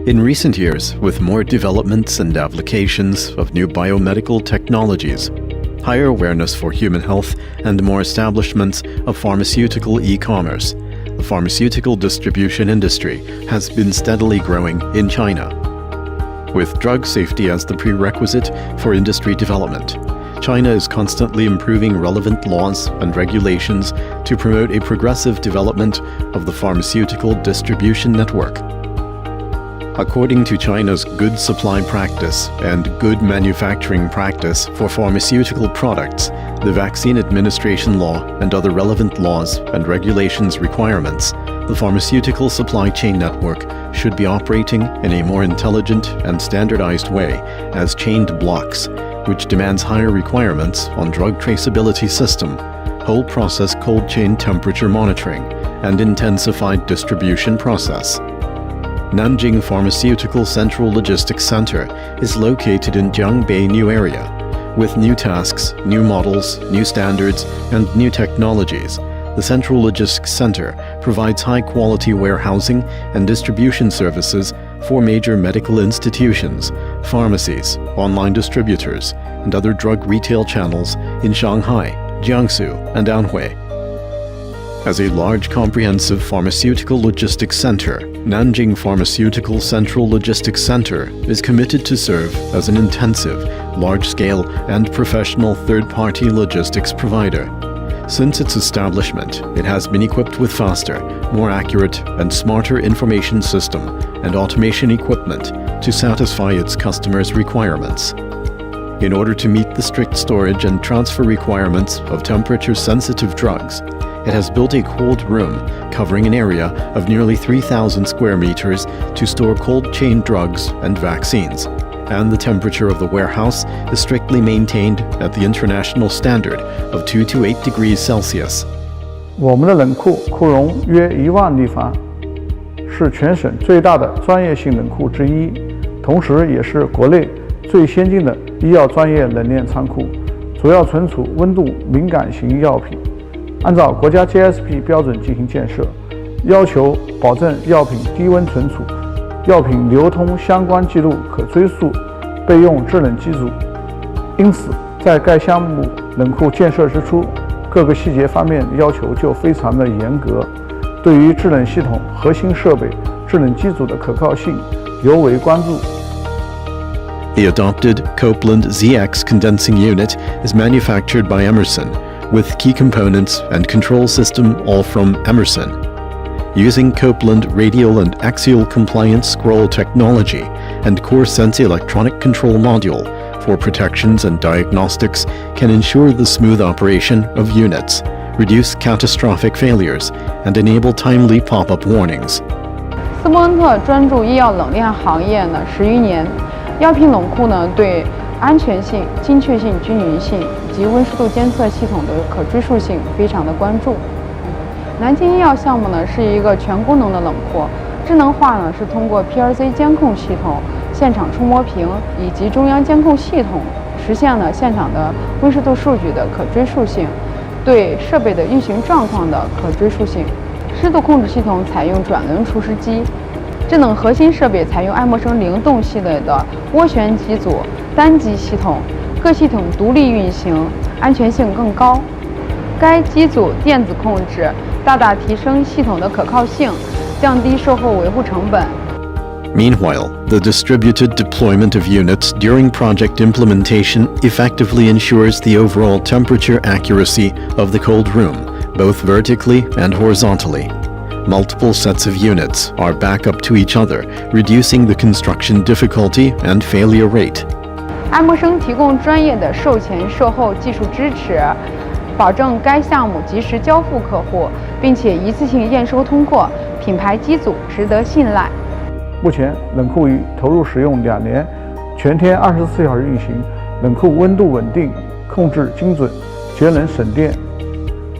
In recent years, with more developments and applications of new biomedical technologies, higher awareness for human health, and more establishments of pharmaceutical e-commerce, the pharmaceutical distribution industry has been steadily growing in China. With drug safety as the prerequisite for industry development, China is constantly improving relevant laws and regulations to promote a progressive development of the pharmaceutical distribution network. According to China's Good Supply Practice and Good Manufacturing Practice for pharmaceutical products, the Vaccine Administration Law and other relevant laws and regulations requirements, the pharmaceutical supply chain network should be operating in a more intelligent and standardized way as chained blocks, which demands higher requirements on drug traceability system, whole process cold chain temperature monitoring, and intensified distribution process. Nanjing Pharmaceutical Central Logistics Center is located in Jiangbei New Area. With new tasks, new models, new standards, and new technologies, the Central Logistics Center provides high-quality warehousing and distribution services for major medical institutions, pharmacies, online distributors, and other drug retail channels in Shanghai, Jiangsu, and Anhui. As a large comprehensive pharmaceutical logistics center, Nanjing Pharmaceutical Central Logistics Center is committed to serve as an intensive, large-scale, and professional third-party logistics provider. Since its establishment, it has been equipped with faster, more accurate, and smarter information system and automation equipment to satisfy its customers' requirements. In order to meet the strict storage and transfer requirements of temperature-sensitive drugs, it has built a cold room covering an area of nearly 3,000 square meters to store cold chain drugs and vaccines, and the temperature of the warehouse is strictly maintained at the international standard of 2 to 8 degrees Celsius. 我们的冷库库容约1万立方，是全省最大的专业性冷库之一，同时也是国内最先进的医药专业冷链仓库，主要存储温度敏感型药品。按照国家 GSP 标准进行建设，要求保证药品低温存储，药品流通相关记录可追溯，备用制冷机组。因此，在该项目冷库建设之初，各个细节方面要求就非常的严格，对于制冷系统核心设备、制冷机组的可靠性尤为关注。The adopted Copeland ZX condensing unit is manufactured by Emerson, with key components and control system all from Emerson. Using Copeland radial and axial compliant scroll technology and CoreSense electronic control module for protections and diagnostics can ensure the smooth operation of units, reduce catastrophic failures, and enable timely pop-up warnings. 斯波恩特专注医药冷链行业呢10余年，药品冷库呢对安全性、精确性、均匀性及温湿度监测系统的可追溯性非常的关注。南京医药项目呢是一个全功能的冷库，智能化呢是通过 PLC 监控系统、现场触摸屏以及中央监控系统，实现了现场的温湿度数据的可追溯性，对设备的运行状况的可追溯性。湿度控制系统采用转轮除湿机，智能核心设备采用爱默生灵动系列的涡旋机组单机系统，各系统独立运行，安全性更高。该机组电子控制大大提升系统的可靠性，降低售后维护成本。Meanwhile, the distributed deployment of units during project implementation effectively ensures the overall temperature accuracy of the cold room, both vertically and horizontally. Multiple sets of units are back up to each other, reducing the construction difficulty and failure rate. 爱默生提供专业的售前售后技术支持，保证该项目及时交付客户，并且一次性验收通过，品牌机组值得信赖。目前冷库已投入使用2年，全天24小时运行，冷库温度稳定，控制精准，节能省电，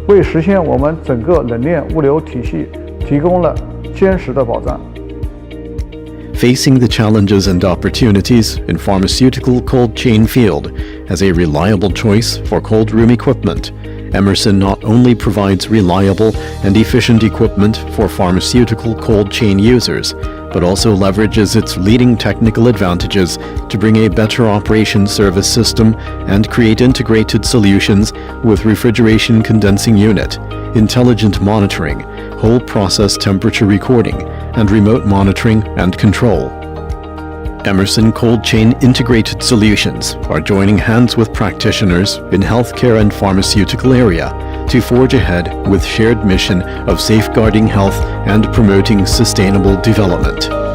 为实现我们整个冷链物流体系提供了坚实的保障。Facing the challenges and opportunities in pharmaceutical cold chain field as a reliable choice for cold room equipment, Emerson not only provides reliable and efficient equipment for pharmaceutical cold chain users, but also leverages its leading technical advantages to bring a better operation service system and create integrated solutions with refrigeration condensing unit, intelligent monitoring, whole process temperature recording, and remote monitoring and control. Emerson Cold Chain Integrated Solutions are joining hands with practitioners in healthcare and pharmaceutical area to forge ahead with shared mission of safeguarding health and promoting sustainable development.